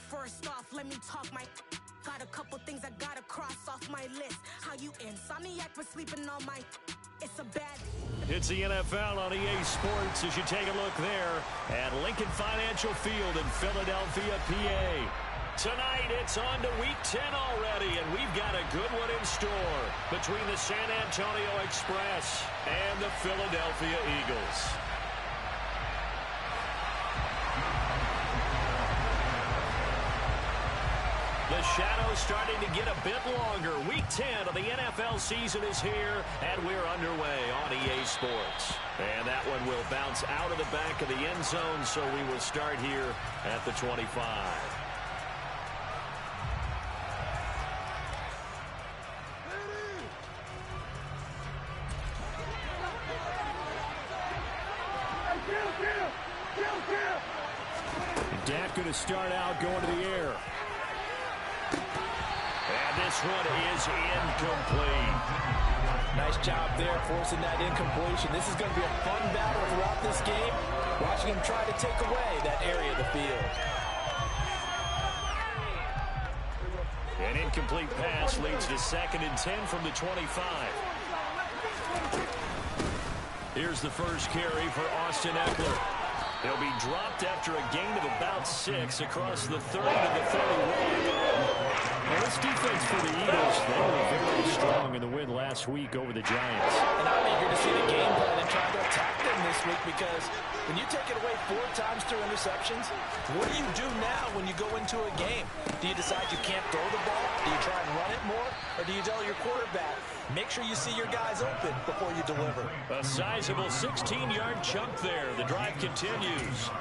First off, let me talk my. Got a couple things I gotta cross off my list. How you insomniac for sleeping on my. It's a bad. It's the NFL on EA Sports as you take a look there at Lincoln Financial Field in Philadelphia, PA. Tonight, it's on to Week 10 already, and we've got a good one in store between the San Antonio Express and the Philadelphia Eagles. The shadow's starting to get a bit longer. Week 10 of the NFL season is here, and we're underway on EA Sports. And that one will bounce out of the back of the end zone, so we will start here at the 25. Dak going to start out going to the air. And this one is incomplete. Nice job there forcing that incompletion. This is going to be a fun battle throughout this game. Watching him try to take away that area of the field. An incomplete pass leads to 2nd and 10 from the 25. Here's the first carry for Austin Ekeler. He'll be dropped after a gain of about 6 across the 30 to the 31. Well, this defense for the Eagles, they were very strong in the win last week over the Giants. And I'm eager to see the game plan and try to attack them this week because when you take it away 4 times through interceptions, what do you do now when you go into a game? Do you decide you can't throw the ball? Do you try and run it more? Or do you tell your quarterback, make sure you see your guys open before you deliver? A sizable 16-yard chunk there. The drive continues.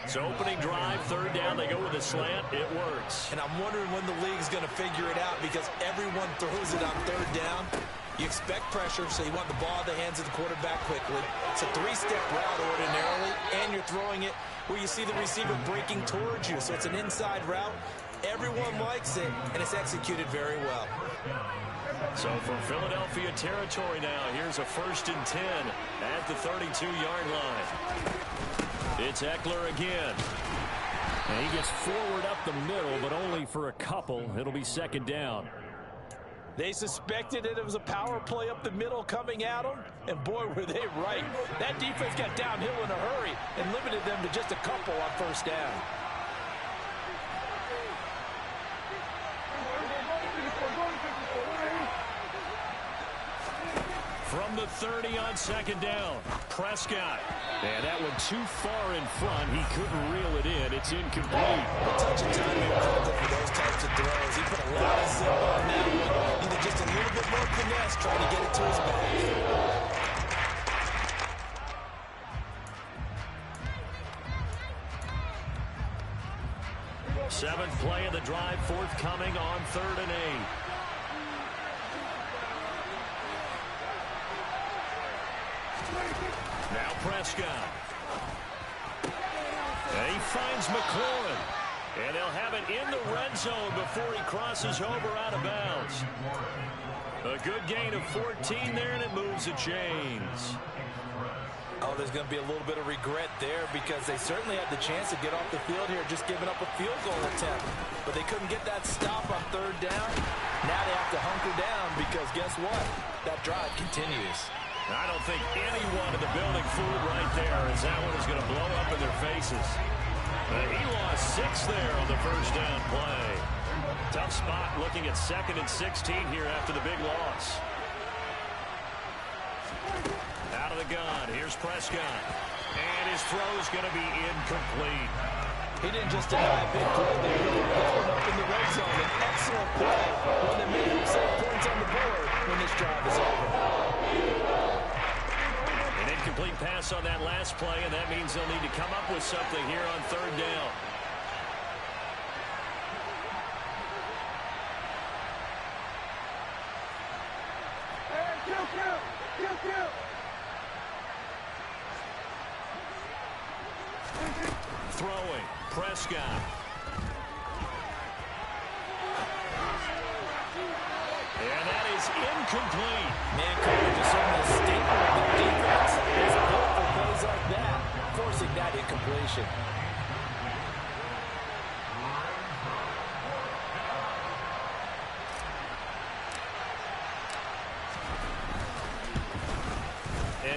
So opening drive, 3rd down, they go with a slant. It works. And I'm wondering when the league's going to figure it out because everyone throws it on 3rd down. You expect pressure, so you want the ball in the hands of the quarterback quickly. It's a 3-step route ordinarily, and you're throwing it where you see the receiver breaking towards you. So it's an inside route. Everyone likes it, and it's executed very well. So from Philadelphia territory now, here's a 1st and 10 at the 32-yard line. It's Ekeler again. And he gets forward up the middle, but only for a couple. It'll be 2nd down. They suspected it was a power play up the middle coming at them, and boy, were they right. That defense got downhill in a hurry and limited them to just a couple on 1st down. From the 30 on 2nd down, Prescott. And that one too far in front. He couldn't reel it in. It's incomplete. A touch of time critical for those types of throws. He put a lot of zip on that one. Needed just a little bit more finesse trying to get it to his back. 7th play of the drive forthcoming on 3rd and 8. Now Prescott. And he finds McLaurin. And they'll have it in the red zone before he crosses over out of bounds. A good gain of 14 there, and it moves the chains. Oh, there's going to be a little bit of regret there because they certainly had the chance to get off the field here, just giving up a field goal attempt. But they couldn't get that stop on 3rd down. Now they have to hunker down because guess what? That drive continues. I don't think anyone in the building fooled right there as that one is going to blow up in their faces. He lost 6 there on the 1st down play. Tough spot looking at 2nd and 16 here after the big loss. Out of the gun, here's Prescott. And his throw's going to be incomplete. He didn't just deny a big play there. He put one up in the red zone. An excellent play. One that made him 7 points on the board when this drive is over. An incomplete pass on that last play, and that means they'll need to come up with something here on 3rd down. Throwing, Prescott. And that is incomplete. Man, Cooper just showing a statement of the defense. Is built for plays like that, forcing that incompletion.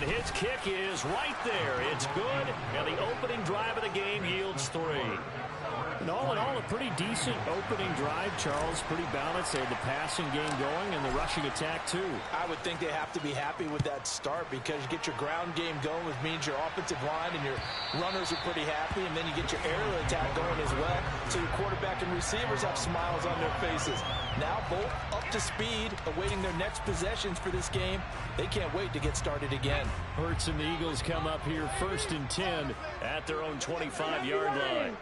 And his kick is right there. It's good, and the opening drive of the game yields 3. And all in all, a pretty decent opening drive, Charles. Pretty balanced. They had the passing game going and the rushing attack, too. I would think they have to be happy with that start because you get your ground game going, which means your offensive line and your runners are pretty happy, and then you get your aerial attack going as well, so your quarterback and receivers have smiles on their faces. Now both up to speed, awaiting their next possessions for this game. They can't wait to get started again. Hurts and the Eagles come up here 1st and 10 at their own 25-yard line.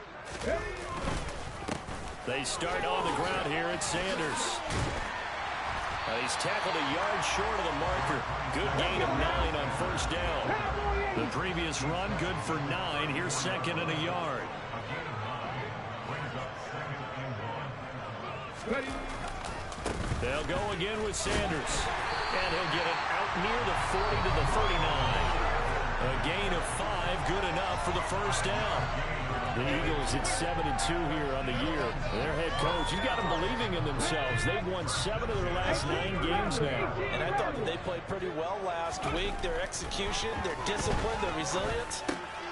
They start on the ground here at Sanders. He's tackled a yard short of the marker. Good gain of 9 on 1st down. The previous run, good for 9. Here's 2nd and a yard. They'll go again with Sanders. And he'll get it out near the 40 to the 39. A gain of 5, good enough for the 1st down. The Eagles at 7-2 here on the year. Their head coach, you've got them believing in themselves. They've won 7 of their last 9 games now. And I thought that they played pretty well last week. Their execution, their discipline, their resilience,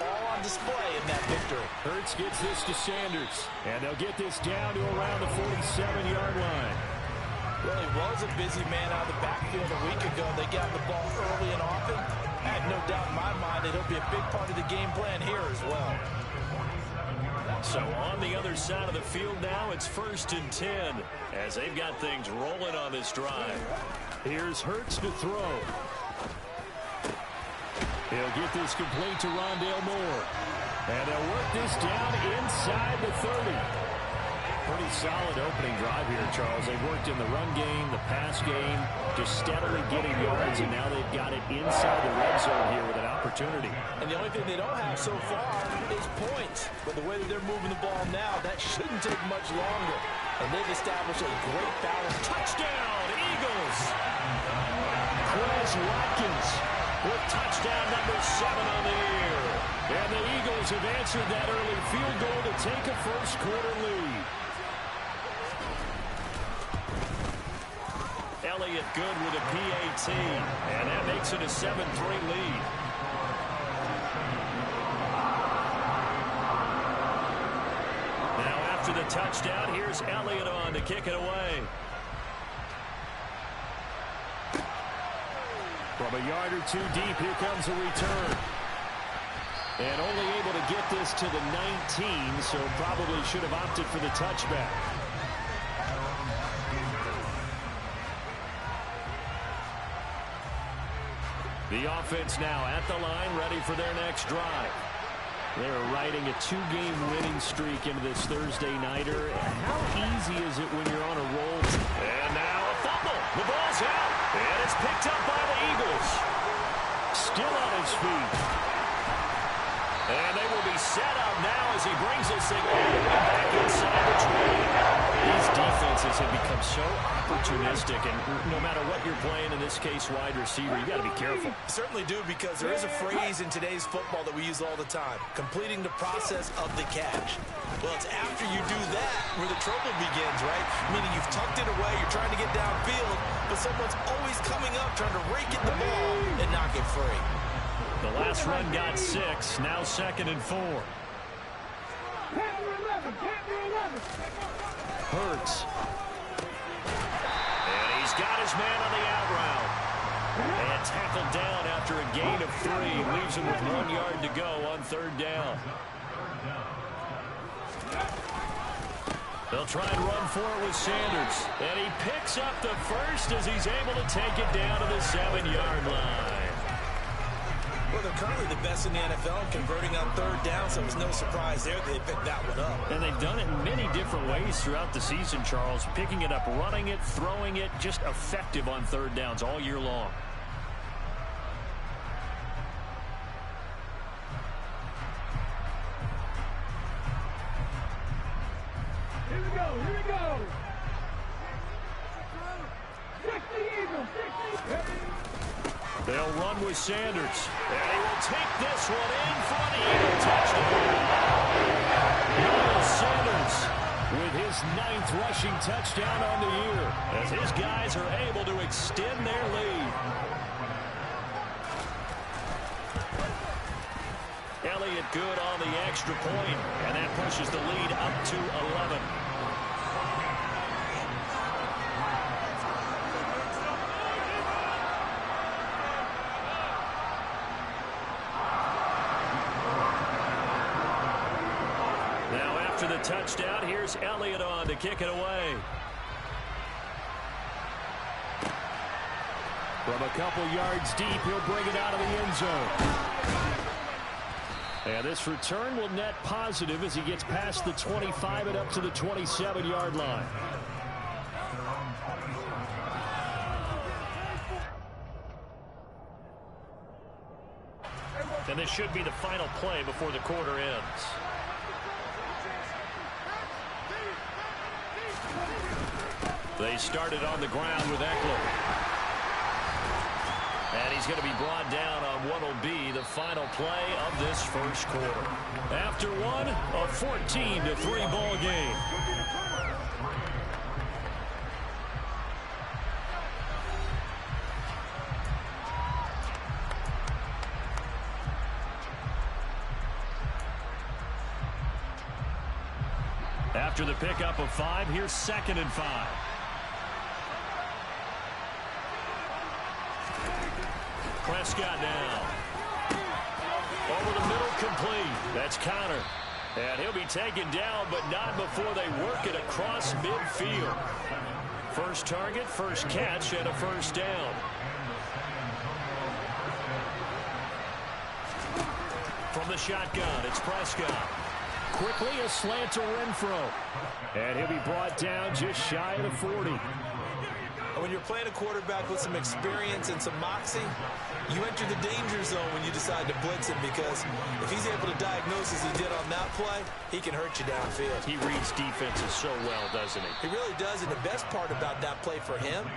all on display in that victory. Hurts gets this to Sanders. And they'll get this down to around the 47-yard line. Well, he was a busy man out of the backfield a week ago. They got the ball early and often. I have no doubt in my mind that he'll be a big part of the game plan here as well. So on the other side of the field now, it's 1st and 10 as they've got things rolling on this drive. Here's Hurts to throw. He'll get this complete to Rondale Moore. And they'll work this down inside the 30. Pretty solid opening drive here, Charles. They've worked in the run game, the pass game, just steadily getting yards, and now they've got it inside the red zone here with an opportunity. And the only thing they don't have so far is points. But the way that they're moving the ball now, that shouldn't take much longer. And they've established a great balance. Touchdown, Eagles! Quez Watkins with touchdown number 7 on the year. And the Eagles have answered that early field goal to take a first-quarter lead. Elliott good with a PAT, and that makes it a 7-3 lead. Now after the touchdown, here's Elliott on to kick it away. From a yard or 2 deep, here comes a return. And only able to get this to the 19, so probably should have opted for the touchback. The offense now at the line, ready for their next drive. They're riding a 2-game winning streak into this Thursday nighter. How easy is it when you're on a roll? And now a fumble. The ball's out. And it's picked up by the Eagles. Still on his feet. And they will be set up now as he brings this thing all the way back inside the 20. These defenses have become so opportunistic, and no matter what you're playing, in this case wide receiver, you got to be careful. Certainly do, because there is a phrase in today's football that we use all the time: completing the process of the catch. Well, it's after you do that where the trouble begins, right? Meaning you've tucked it away, you're trying to get downfield, but someone's always coming up trying to rake at the ball and knock it free. The last run got 6, now 2nd and 4. Hurts. And he's got his man on the out route. And tackled down after a gain of 3. Leaves him with 1 yard to go on 3rd down. They'll try and run for it with Sanders. And he picks up the first as he's able to take it down to the 7-yard line. Well, they're currently the best in the NFL in converting on 3rd down, so it was no surprise there they picked that one up. And they've done it in many different ways throughout the season, Charles. Picking it up, running it, throwing it, just effective on 3rd downs all year long. Here we go, here we go. 60 Eagles, 60. They'll run with Sanders. And he will take this one in for the Eagle touchdown. Miles Sanders with his 9th rushing touchdown on the year as his guys are able to extend their lead. good on the extra point, and that pushes the lead up to 11. Now after the touchdown, here's Elliott on to kick it away. From a couple yards deep, he'll bring it out of the end zone. And this return will net positive as he gets past the 25 and up to the 27-yard line. And this should be the final play before the quarter ends. They started on the ground with Eckler. And he's going to be brought down on what will be the final play of this first quarter. After one, a 14-3 ball game. After the pickup of 5, here's 2nd and 5. Prescott now. Over the middle, complete. That's Connor. And he'll be taken down, but not before they work it across midfield. First target, first catch, and a first down. From the shotgun, it's Prescott. Quickly, a slant to Renfro. And he'll be brought down just shy of the 40. When you're playing a quarterback with some experience and some moxie, you enter the danger zone when you decide to blitz him, because if he's able to diagnose as he did on that play, he can hurt you downfield. He reads defenses so well, doesn't he? He really does, and the best part about that play for him,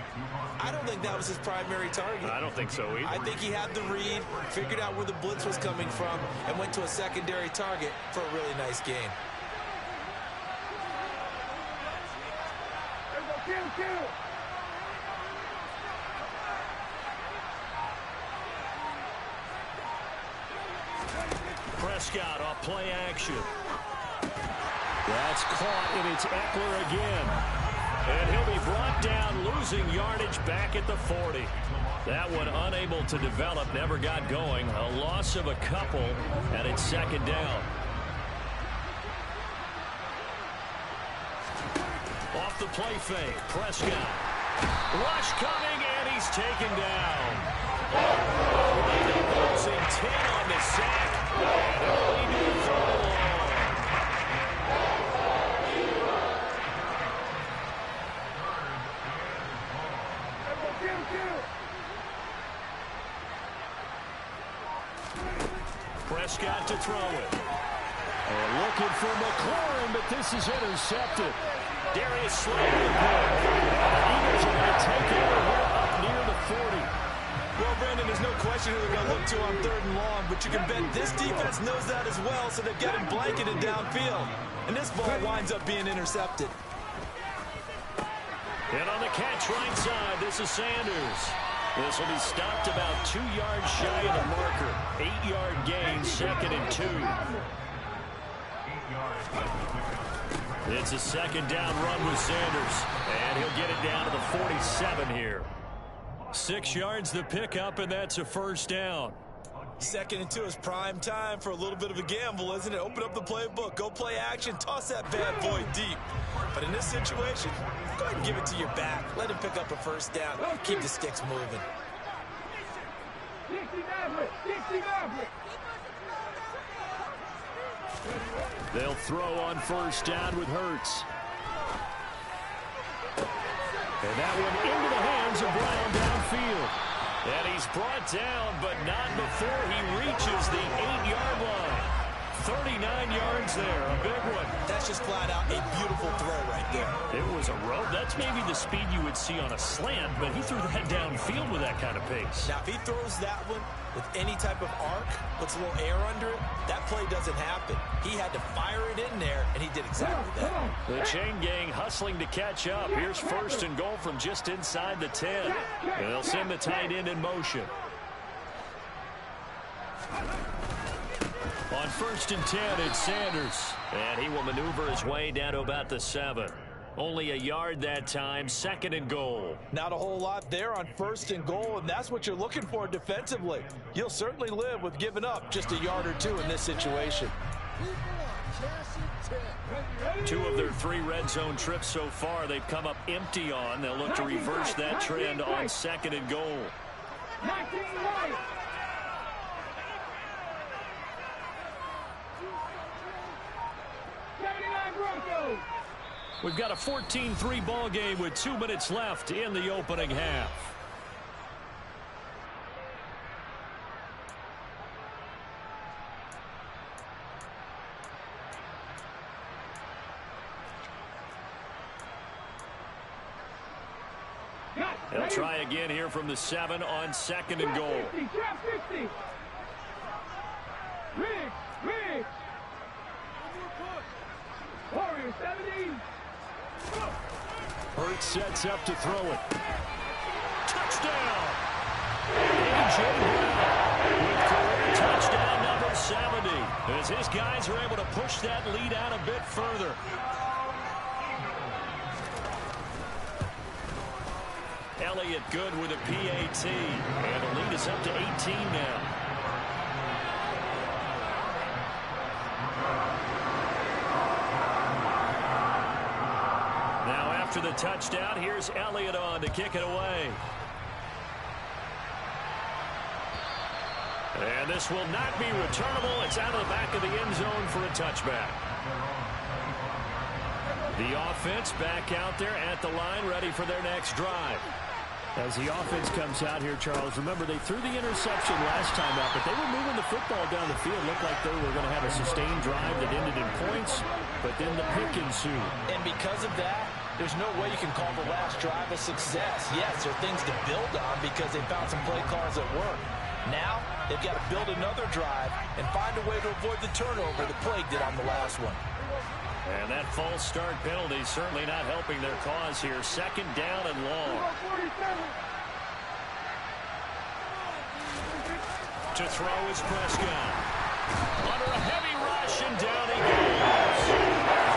I don't think that was his primary target. I don't think so either. I think he had the read, figured out where the blitz was coming from, and went to a secondary target for a really nice gain. Kill. Prescott off play action. That's caught, and it's Eckler again. And he'll be brought down, losing yardage back at the 40. That one unable to develop, never got going. A loss of a couple, and it's 2nd down. Off the play fake, Prescott. Rush coming, and he's taken down. Losing 10 on the sack. Prescott to throw it. And looking for McLaurin, but this is intercepted. Darius Slay with the pick. Eagles are going to take over here up near the 40. Well, Brandon, there's no question who they're going to look to on 3rd and long, but you can bet this defense knows that as well, so they've got him blanketed downfield. And this ball winds up being intercepted. And on the catch right side, this is Sanders. This will be stopped about 2 yards shy of the marker. 8-yard gain, 2nd and 2. It's a 2nd down run with Sanders, and he'll get it down to the 47 here. 6 yards the pickup, and that's a first down. 2nd and 2 is prime time for a little bit of a gamble, isn't it? Open up the playbook, go play action, toss that bad boy deep. But in this situation, go ahead and give it to your back. Let him pick up a first down. Keep the sticks moving. They'll throw on first down with Hurts. And that one into the hands of Brown downfield. And he's brought down, but not before he reaches the 8-yard line. 39 yards there, a big one. That's just flat out a beautiful throw right there. It was a rope. That's maybe the speed you would see on a slant, but he threw that downfield with that kind of pace. Now, if he throws that one with any type of arc, puts a little air under it, that play doesn't happen. He had to fire it in there, and he did exactly that. The chain gang hustling to catch up. Here's 1st and goal from just inside the 10. And they'll send the tight end in motion. On first and 10, it's Sanders. And he will maneuver his way down to about the 7. Only a yard that time, 2nd and goal. Not a whole lot there on 1st and goal, and that's what you're looking for defensively. You'll certainly live with giving up just a yard or 2 in this situation. 2 of their 3 red zone trips so far they've come up empty on. They'll look to reverse that trend on 2nd and goal. 19 right. Broncos. We've got a 14-3 ball game with 2 minutes left in the opening half. They'll try again here from the 7 on 2nd and goal. 50. Riggs. Warriors 17. Hurts sets up to throw it. Touchdown! A.J. Brown with career touchdown number 70. As his guys are able to push that lead out a bit further. Elliott good with a PAT. And the lead is up to 18 now. After the touchdown, here's Elliott on to kick it away. And this will not be returnable. It's out of the back of the end zone for a touchback. The offense back out there at the line, ready for their next drive. As the offense comes out here, Charles, remember they threw the interception last time out, but they were moving the football down the field. Looked like they were going to have a sustained drive that ended in points, but then the pick ensued. And because of that, there's no way you can call the last drive a success. Yes, there are things to build on because they found some play calls that work. Now, they've got to build another drive and find a way to avoid the turnover that plagued it on the last one. And that false start penalty certainly not helping their cause here. 2nd down and long. To throw is Prescott. Under a heavy rush, and down he goes.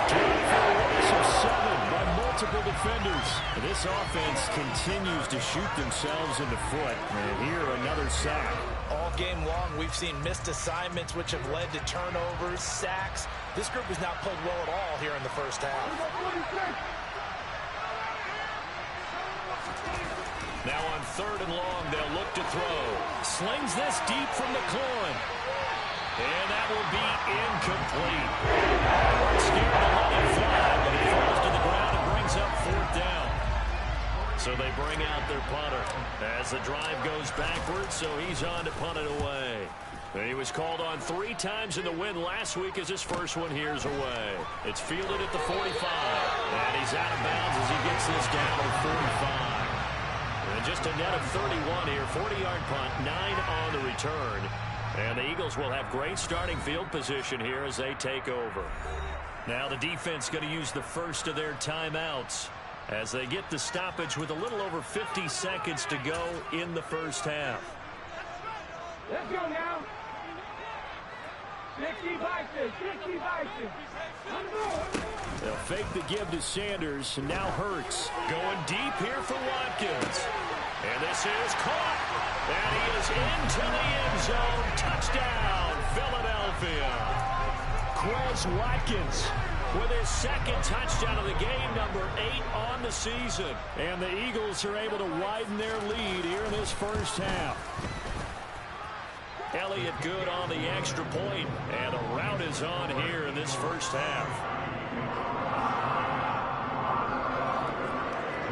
Down for a loss of 7 by multiple defenders. This offense continues to shoot themselves in the foot. And here, another sack. All game long, we've seen missed assignments, which have led to turnovers, sacks. This group has not played well at all here in the first half. Now on 3rd and long, they'll look to throw. Slings this deep from the McLaurin. And that will be incomplete. Scared to let it fly, but it falls to the ground and brings up 4th down. So they bring out their punter as the drive goes backwards, so he's on to punt it away. He was called on 3 times in the win last week as his first one here's away. It's fielded at the 45, and he's out of bounds as he gets this down to 45. And just a net of 31 here, 40-yard punt, 9 on the return. And the Eagles will have great starting field position here as they take over. Now the defense going to use the first of their timeouts as they get the stoppage with a little over 50 seconds to go in the first half. Let's go now. 60 Bison. They'll fake the give to Sanders, and now Hurts. Going deep here for Watkins. And this is caught. And he is into the end zone. Touchdown, Philadelphia. Quez Watkins with his 2nd touchdown of the game, number 8 on the season. And the Eagles are able to widen their lead here in this first half. Elliott good on the extra point, and a rout is on here in this first half.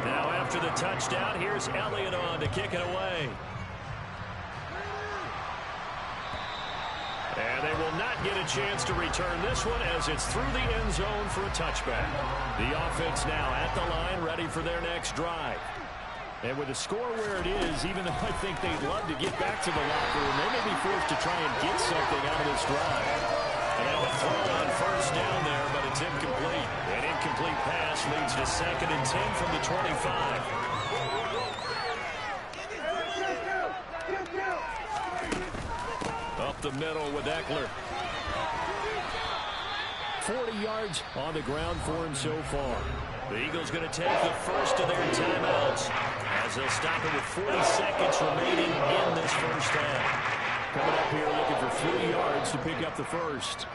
Now after the touchdown, here's Elliott on to kick it away. And they will not get a chance to return this one as it's through the end zone for a touchback. The offense now at the line, ready for their next drive. And with the score where it is, even though I think they'd love to get back to the locker room, they may be forced to try and get something out of this drive. And have a throw on 1st down there, but it's incomplete. An incomplete pass leads to 2nd and 10 from the 25. Up the middle with Eckler. 40 yards on the ground for him so far. The Eagles going to take the first of their timeouts as they'll stop it with 40 seconds remaining in this first half. Coming up here looking for 3 yards to pick up the first.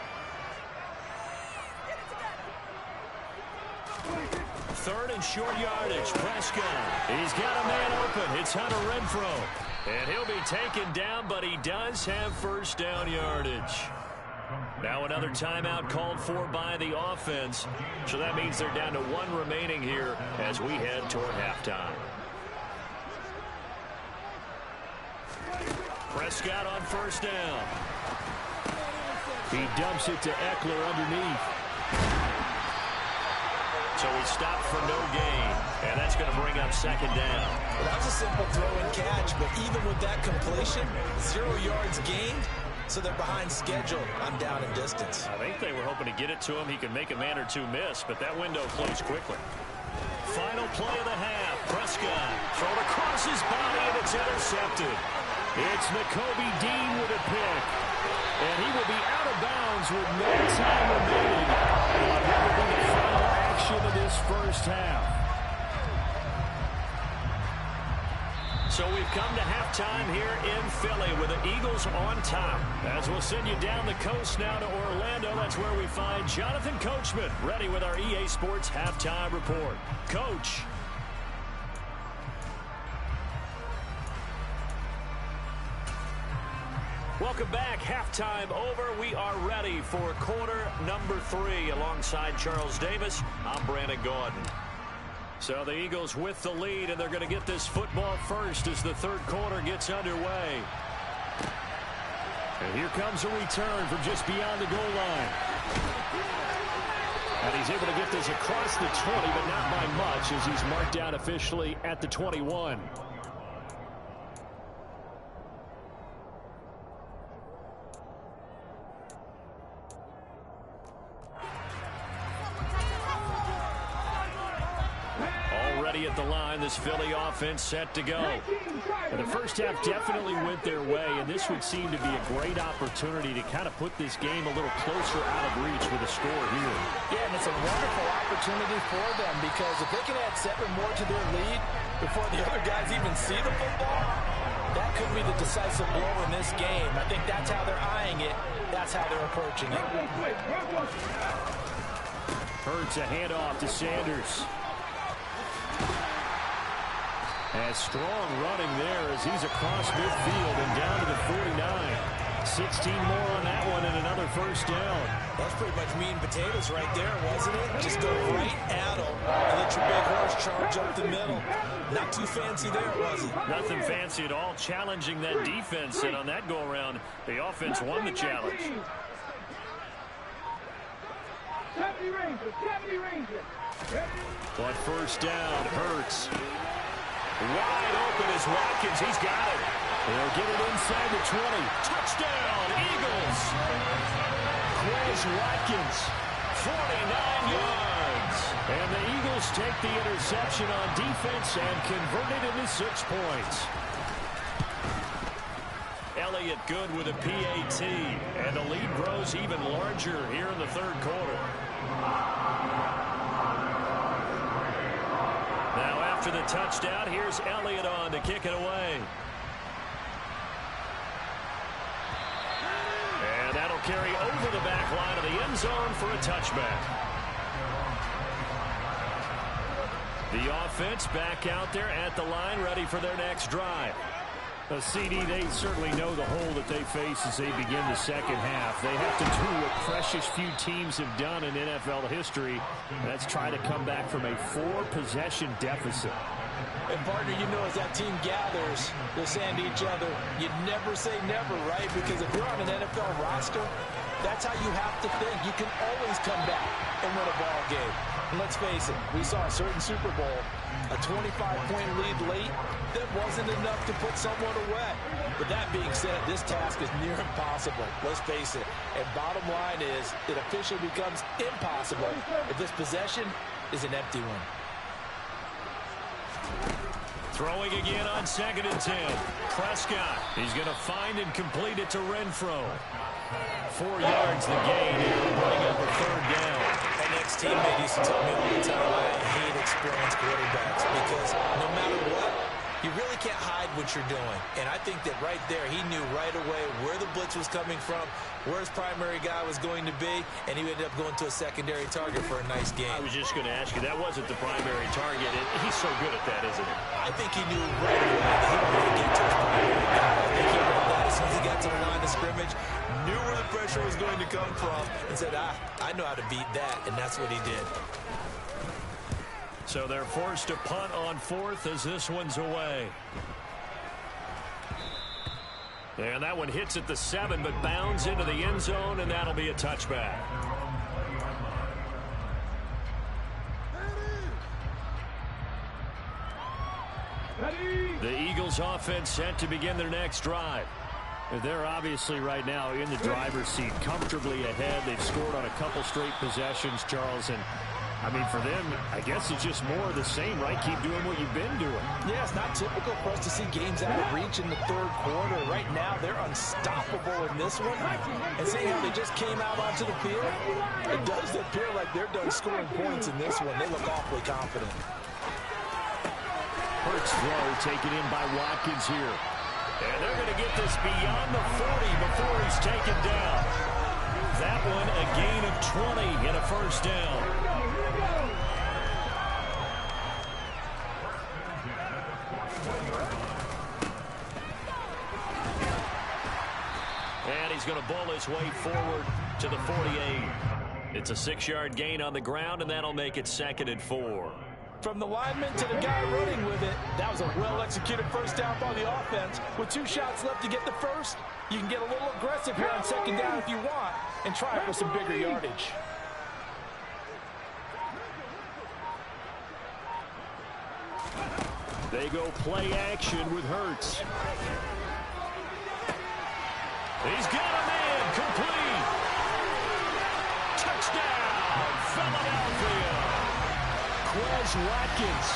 Third and short yardage. Prescott. He's got a man open. It's Hunter Renfrow. And he'll be taken down, but he does have first down yardage. Now another timeout called for by the offense. So that means they're down to 1 remaining here as we head toward halftime. Prescott on first down. He dumps it to Eckler underneath. So he stopped for no gain, and that's going to bring up second down. Well, that was a simple throw and catch, but even with that completion, 0 yards gained, so they're behind schedule on down and distance. I think they were hoping to get it to him. He could make a man or two miss, but that window closed quickly. Final play of the half. Prescott thrown across his body, and it's intercepted. It's Nakobe Dean with a pick. And he will be out of bounds with no time remaining. What will be the final action of this first half? So we've come to halftime here in Philly with the Eagles on top. As we'll send you down the coast now to Orlando, that's where we find Jonathan Coachman ready with our EA Sports Halftime Report. Coach. Welcome back. Halftime over. We are ready for quarter number 3 alongside Charles Davis. I'm Brandon Gaudin. So the Eagles with the lead, and they're going to get this football first as the third quarter gets underway. And here comes a return from just beyond the goal line. And he's able to get this across the 20, but not by much as he's marked down officially at the 21. At the line, this Philly offense set to go. And the first half definitely went their way, and this would seem to be a great opportunity to kind of put this game a little closer out of reach with a score here. Yeah, and it's a wonderful opportunity for them because if they can add 7 more to their lead before the other guys even see the football, that could be the decisive blow in this game. I think that's how they're eyeing it. That's how they're approaching it. Hurts a handoff to Sanders. As strong running there as he's across midfield and down to the 49. 16 more on that one and another first down. That's pretty much meat and potatoes right there, wasn't it? Just go right at him and let your big horse charge up the middle. Not too fancy there, was he? Nothing fancy at all. Challenging that defense, and on that go-around, the offense won the challenge. 70 Rangers. But first down, Hurts. Wide open is Watkins. He's got it. They'll get it inside the 20. Touchdown, Eagles. Quez Watkins. 49 yards. And the Eagles take the interception on defense and convert it into 6 points. Elliott good with a PAT. And the lead grows even larger here in the third quarter. Now after the touchdown, here's Elliott on to kick it away. And that'll carry over the back line of the end zone for a touchback. The offense back out there at the line, ready for their next drive. CD, they certainly know the hole that they face as they begin the second half. They have to do what precious few teams have done in NFL history. That's try to come back from a 4-possession deficit. And partner, you know, as that team gathers, they're saying to each other, you never say never, right? Because if you're on an NFL roster, that's how you have to think. You can always come back and win a ball game. And let's face it, we saw a certain Super Bowl, a 25-point lead late, that wasn't enough to put someone away. But that being said, this task is near impossible. Let's face it. And bottom line is, it officially becomes impossible if this possession is an empty one. Throwing again on 2nd and 10. Prescott. He's going to find and complete it to Renfro. 4 yards the gain here, bring up a 3rd down. An ex-teammate used to tell me all the time, I hate experienced quarterbacks because no matter what, you really can't hide what you're doing. And I think that right there, he knew right away where the blitz was coming from, where his primary guy was going to be, and he ended up going to a secondary target for a nice game. I was just going to ask you, that wasn't the primary target. He's so good at that, isn't he? I think he knew right away that he wanted to get to his primary guy. I think he knew that as soon as he got to the line of scrimmage, knew where the pressure was going to come from, and said, I know how to beat that, and that's what he did. So they're forced to punt on 4th as this one's away. And that one hits at the 7, but bounds into the end zone, and that'll be a touchback. The Eagles offense set to begin their next drive. They're obviously right now in the driver's seat, comfortably ahead. They've scored on a couple straight possessions, Charles, and I mean, for them, I guess it's just more of the same, right? Keep doing what you've been doing. Yeah, it's not typical for us to see games out of reach in the 3rd quarter. Right now, they're unstoppable in this one. And seeing how they just came out onto the field, it does appear like they're done scoring points in this one. They look awfully confident. Hurts throw taken in by Watkins here. And they're going to get this beyond the 40 before he's taken down. That one a gain of 20 and a 1st down. And he's going to bull his way forward to the 48. It's a 6-yard gain on the ground, and that'll make it 2nd and 4. From the lineman to the guy running with it, that was a well-executed 1st down by the offense. With 2 shots left to get the 1st, you can get a little aggressive here on 2nd down if you want and try for some bigger yardage. They go play action with Hurts. He's got a man complete. Touchdown, Philadelphia. Quez Watkins,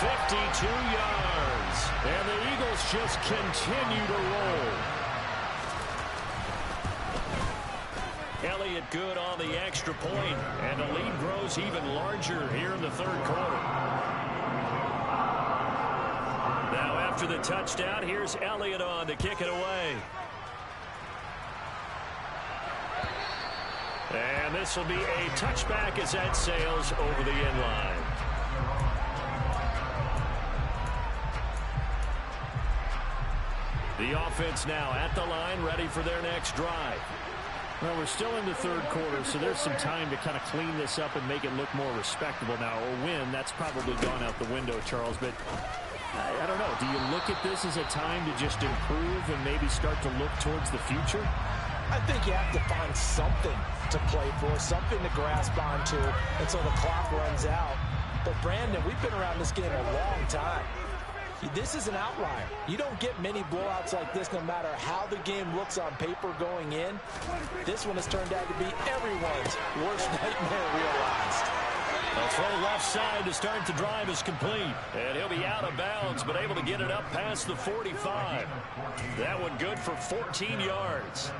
52 yards. And the Eagles just continue to roll. Elliott good on the extra point, and the lead grows even larger here in the 3rd quarter. Now after the touchdown, here's Elliott on to kick it away. And this will be a touchback as that sails over the end line. The offense now at the line, ready for their next drive. Well, we're still in the 3rd quarter, so there's some time to kind of clean this up and make it look more respectable. Now, a win, that's probably gone out the window, Charles, but I don't know. Do you look at this as a time to just improve and maybe start to look towards the future? I think you have to find something to play for, something to grasp onto until the clock runs out. But, Brandon, we've been around this game a long time. This is an outlier. You don't get many blowouts like this no matter how the game looks on paper going in. This one has turned out to be everyone's worst nightmare realized. A throw left side to start the drive is complete. And he'll be out of bounds, but able to get it up past the 45. That one good for 14 yards.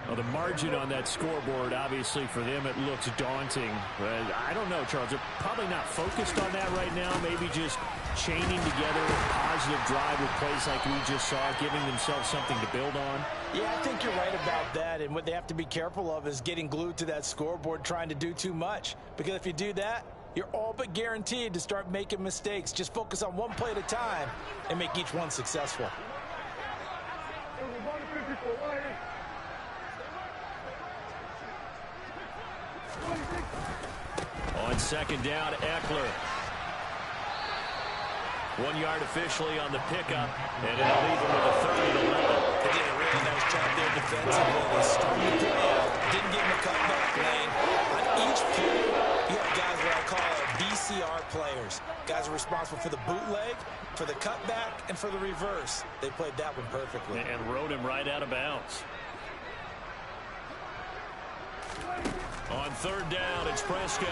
Well, the margin on that scoreboard, obviously, for them, it looks daunting. But I don't know, Charles. They're probably not focused on that right now. Maybe just chaining together a positive drive with plays like we just saw, giving themselves something to build on. Yeah, I think you're right about that. And what they have to be careful of is getting glued to that scoreboard trying to do too much. Because if you do that, you're all but guaranteed to start making mistakes. Just focus on one play at a time and make each one successful. On 2nd down, Eckler. 1 yard officially on the pickup, and it'll leave him with a 3rd and 11. They did a really nice job there defensively. They started the play out, didn't give him a cutback lane. On each play, you have guys what I call BCR players. Guys are responsible for the bootleg, for the cutback, and for the reverse. They played that one perfectly. And rode him right out of bounds. On 3rd down, it's Prescott.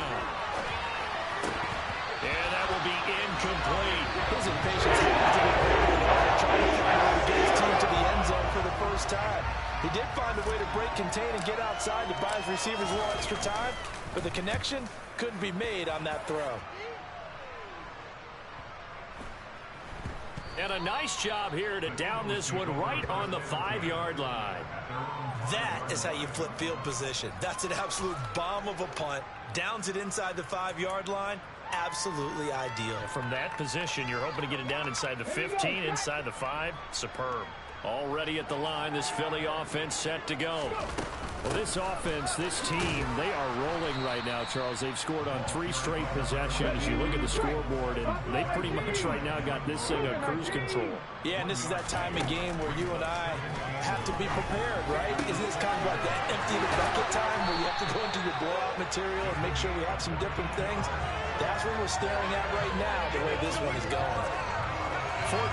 And that will be incomplete. His impatience has to be great after trying to find a way to get his team to the end zone for the first time. He did find a way to break, contain, and get outside to buy his receivers a little extra time, but the connection couldn't be made on that throw. And a nice job here to down this one right on the 5-yard line. That is how you flip field position. That's an absolute bomb of a punt. Downs it inside the 5-yard line. Absolutely ideal. From that position, you're hoping to get it down inside the 15, inside the 5. Superb. Already at the line, this Philly offense set to go. Well, this offense, this team, they are rolling right now, Charles. They've scored on 3 straight possessions. You look at the scoreboard, and they pretty much right now got this thing on cruise control. Yeah, and this is that time of game where you and I have to be prepared, right? Isn't this kind of like that empty the bucket time where you have to go into your blowout material and make sure we have some different things? That's what we're staring at right now, the way this one is going.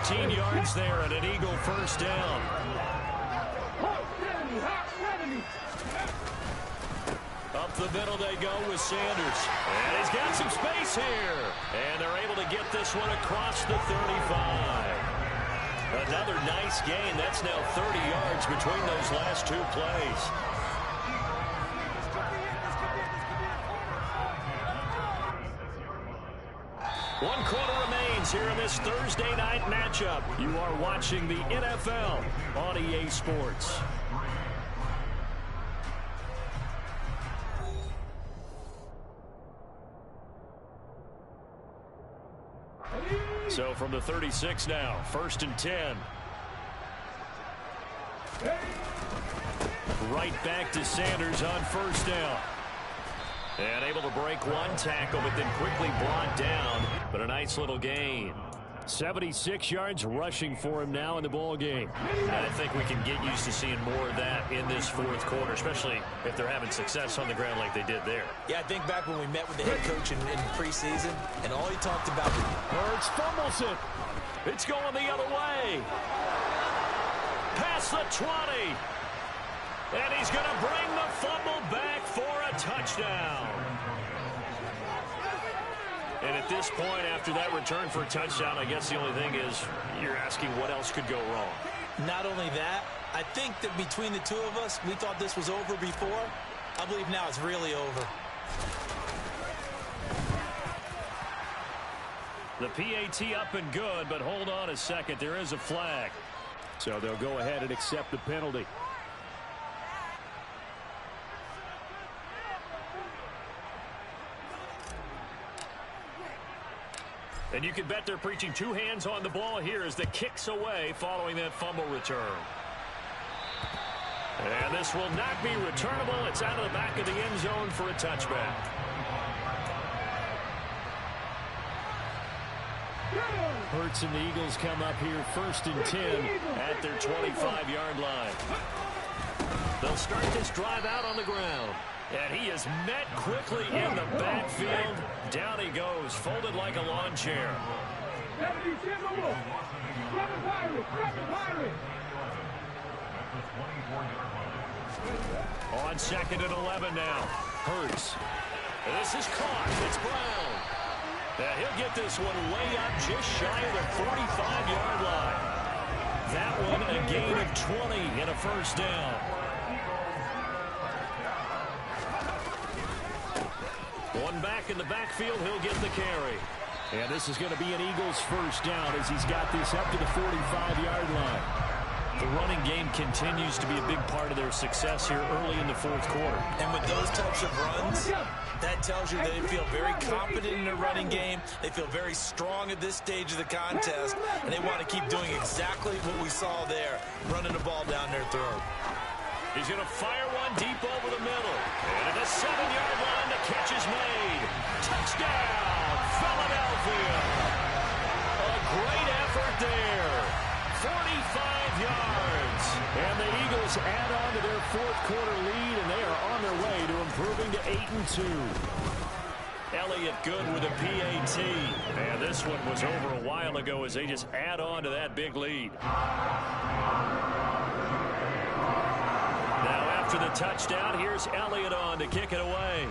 14 yards there and an Eagle first down. Up the middle they go with Sanders. And he's got some space here. And they're able to get this one across the 35. Another nice gain. That's now 30 yards between those last 2 plays. One quarter remains here in this Thursday night matchup. You are watching the NFL on EA Sports. So from the 36 now, 1st and 10. Right back to Sanders on 1st down. And able to break one tackle, but then quickly brought down. But a nice little gain. 76 yards rushing for him now in the ball game. And I think we can get used to seeing more of that in this 4th quarter, especially if they're having success on the ground like they did there. Yeah, I think back when we met with the head coach in preseason, and all he talked about was Hurts fumbles it. It's going the other way. Past the 20. And he's going to bring the fumble back for a touchdown. And at this point, after that return for a touchdown, I guess the only thing is you're asking what else could go wrong. Not only that, I think that between the 2 of us, we thought this was over before. I believe now it's really over. The PAT up and good, but hold on a second. There is a flag. So they'll go ahead and accept the penalty. And you can bet they're preaching 2 hands on the ball here as the kicks away following that fumble return. And this will not be returnable. It's out of the back of the end zone for a touchback. Hurts and the Eagles come up here 1st and 10 at their 25-yard line. They'll start this drive out on the ground. And he is met quickly in the backfield. Down he goes, folded like a lawn chair. On 2nd and 11 now. Hurts. This is caught. It's Brown. He'll get this one way up just shy of the 45-yard line. That one a gain of 20 and a first down. One back in the backfield, he'll get the carry. And this is going to be an Eagles first down as he's got this up to the 45-yard line. The running game continues to be a big part of their success here early in the 4th quarter. And with those types of runs, that tells you they feel very confident in their running game. They feel very strong at this stage of the contest, and they want to keep doing exactly what we saw there, running the ball down their throat. He's going to fire one deep over the middle. And at the 7-yard line, the catch is made. Touchdown, Philadelphia. A great effort there. 45 yards. And the Eagles add on to their 4th quarter lead, and they are on their way to improving to 8-2. Elliott good with a PAT. And this one was over a while ago as they just add on to that big lead. After the touchdown, here's Elliott on to kick it away.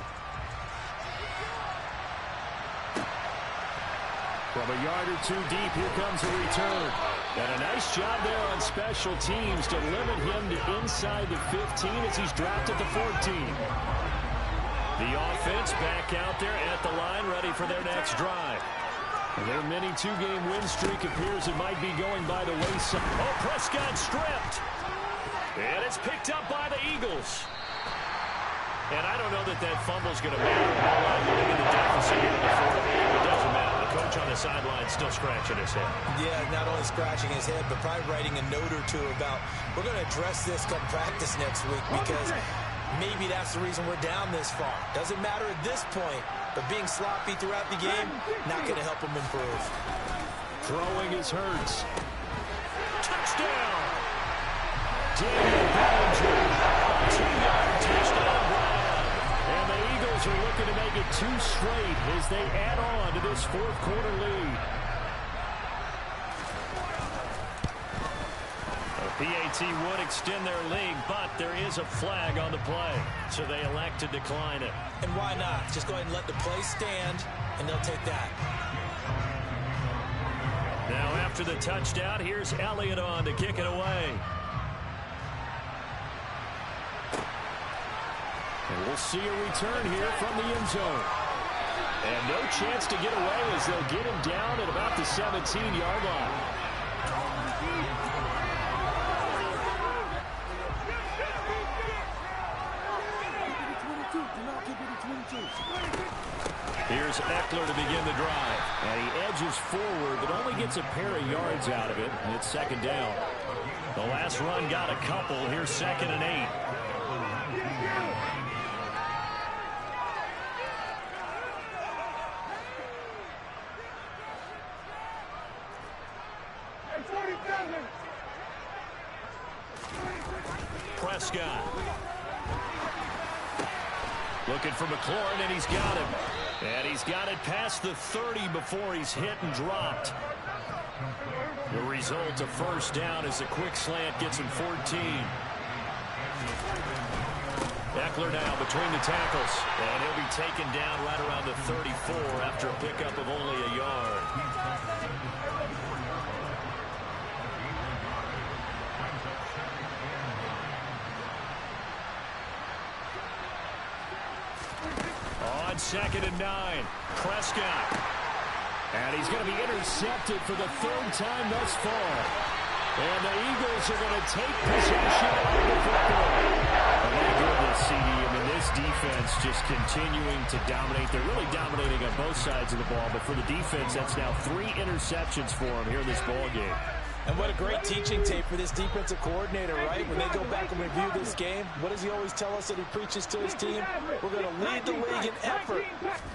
From a yard or two deep, here comes a return. And a nice job there on special teams to limit him to inside the 15 as he's dropped at the 14. The offense back out there at the line, ready for their next drive. Their mini two-game win streak appears it might be going by the wayside. Oh, Prescott stripped. And it's picked up by the Eagles. And I don't know that fumble's going to matter a whole lot moving in the deficit here in the fourth. It doesn't matter. The coach on the sideline still scratching his head. Yeah, not only scratching his head, but probably writing a note or two about, we're going to address this come practice next week because maybe that's the reason we're down this far. Doesn't matter at this point, but being sloppy throughout the game, not going to help him improve. Throwing is Hurts. Touchdown! Daniel Bellinger. 2-yard touchdown grab. And the Eagles are looking to make it 2 straight as they add on to this fourth quarter lead. PAT would extend their lead, but there is a flag on the play, so they elect to decline it. And why not? Just go ahead and let the play stand, and they'll take that. Now after the touchdown, here's Elliott on to kick it away. And we'll see a return here from the end zone. And no chance to get away as they'll get him down at about the 17-yard line. Here's Eckler to begin the drive. And he edges forward, but only gets a pair of yards out of it. And it's second down. The last run got a couple. Here's 2nd and 8. Prescott. Looking for McLaurin, and he's got him. And he's got it past the 30 before he's hit and dropped. The result of first down is a quick slant gets him 14. Eckler now between the tackles. And he'll be taken down right around the 34 after a pickup of only a yard. On 2nd and 9, Prescott. And he's going to be intercepted for the 3rd time thus far. And the Eagles are going to take possession of the football. Oh, my goodness, CD. I mean, this defense just continuing to dominate. They're really dominating on both sides of the ball. But for the defense, that's now 3 interceptions for them here in this ball game. And what a great teaching tape for this defensive coordinator, right? When they go back and review this game, what does he always tell us that he preaches to his team? We're going to lead the league in effort.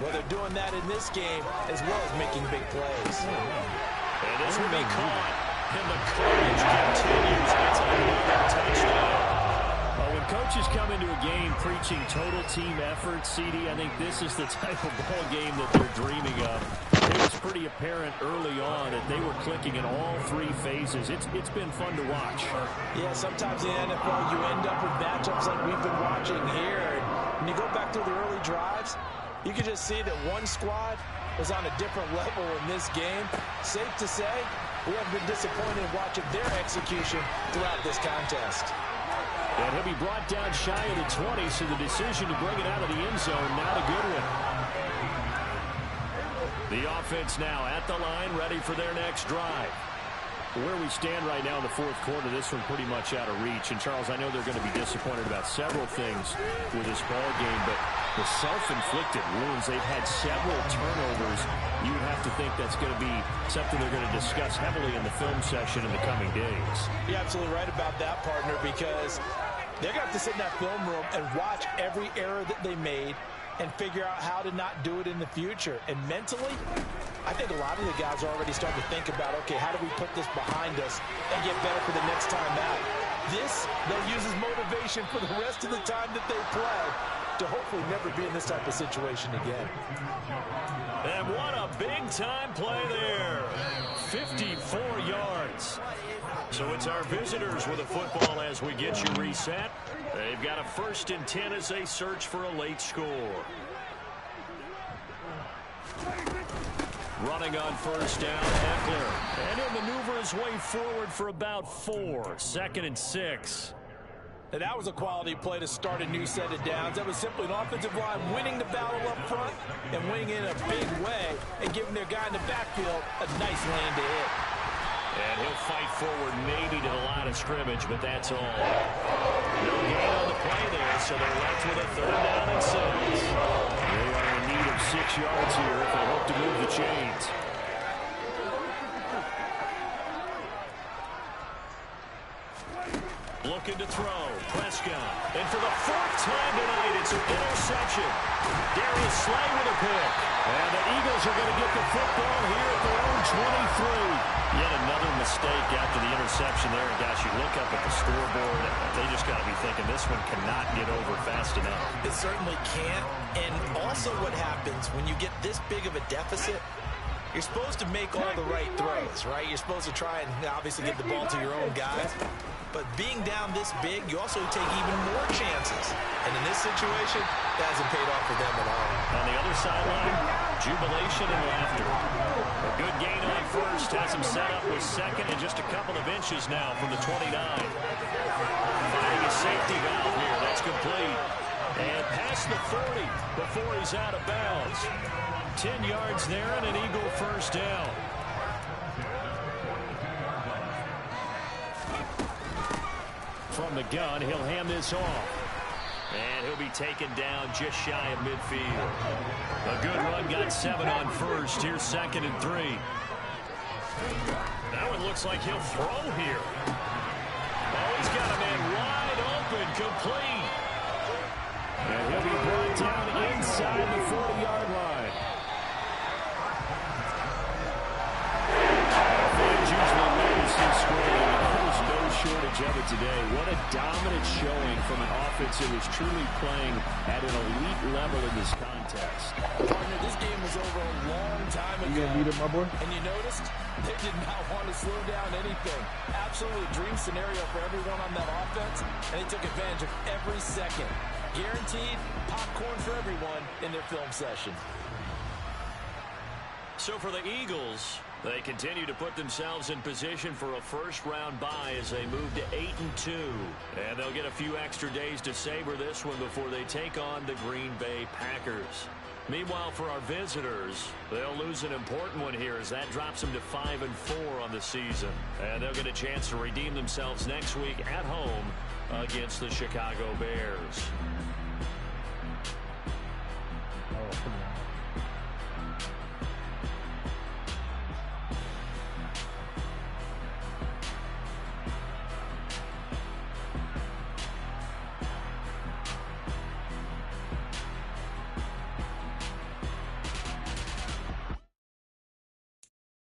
Well, they're doing that in this game as well as making big plays. And this will be caught. And the coverage continues. It's another touchdown. Well, when coaches come into a game preaching total team effort, CD, I think this is the type of ball game that they're dreaming of. It was pretty apparent early on that they were clicking in all 3 phases. It's been fun to watch. Yeah, sometimes in the NFL you end up with matchups like we've been watching here. And when you go back through the early drives, you can just see that one squad was on a different level in this game. Safe to say, we have been disappointed watching their execution throughout this contest. And he'll be brought down shy of the 20, so the decision to bring it out of the end zone, not a good one. The offense now at the line, ready for their next drive. Where we stand right now in the fourth quarter, this one pretty much out of reach. And, Charles, I know they're going to be disappointed about several things with this ball game, but the self-inflicted wounds, they've had several turnovers. You would have to think that's going to be something they're going to discuss heavily in the film session in the coming days. You're absolutely right about that, partner, because they're going to have to sit in that film room and watch every error that they made and figure out how to not do it in the future. And mentally, I think a lot of the guys are already starting to think about, okay, how do we put this behind us and get better for the next time out? This, they'll use as motivation for the rest of the time that they play to hopefully never be in this type of situation again. And what a big-time play there. 54 yards. So it's our visitors with a football as we get you reset. They've got a 1st and 10 as they search for a late score. Running on first down, Eckler. And he'll maneuver his way forward for about 4. 2nd and 6. And that was a quality play to start a new set of downs. That was simply an offensive line winning the battle up front and winning in a big way and giving their guy in the backfield a nice lane to hit. And he'll fight forward maybe to the line of scrimmage, but that's all. No gain on the play there, so they're left with a 3rd down and 6. They are in need of 6 yards here if they hope to move the chains. Looking to throw. Prescott. And for the 4th time tonight, it's an interception. Darius Slay with a pick. And the Eagles are going to get the football here at their own 23. Yet another mistake after the interception there. And gosh, you look up at the scoreboard, they just got to be thinking this one cannot get over fast enough. It certainly can't. And also what happens when you get this big of a deficit, you're supposed to make all the right throws, right? You're supposed to try and obviously get the ball to your own guys. But being down this big, you also take even more chances. And in this situation, that hasn't paid off for them at all. On the other sideline, jubilation and laughter. A good gain on first has him set up with 2nd and just a couple of inches now from the 29. Finding a safety valve here. That's complete. And past the 40 before he's out of bounds. 10 yards there and an Eagle first down. From the gun, he'll hand this off. And he'll be taken down just shy of midfield. A good run, got 7 on first. Here's 2nd and 3. That one looks like he'll throw here. Oh, he's got a man wide open, complete. And he'll be brought down inside the 40-yard line. Fans usually lose this scoring. There's no shortage of it today. What a dominant showing from an offense that was truly playing at an elite level in this contest. Partner, this game was over a long time ago. You gonna beat him, my boy? And you noticed they did not want to slow down anything. Absolutely dream scenario for everyone on that offense, and they took advantage of every second. Guaranteed popcorn for everyone in their film session. So for the Eagles, they continue to put themselves in position for a first-round bye as they move to 8-2. And they'll get a few extra days to savor this one before they take on the Green Bay Packers. Meanwhile, for our visitors, they'll lose an important one here as that drops them to 5-4 on the season. And they'll get a chance to redeem themselves next week at home against the Chicago Bears.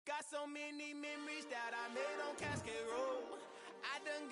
Got so many memories that I made on Cascade Road. I done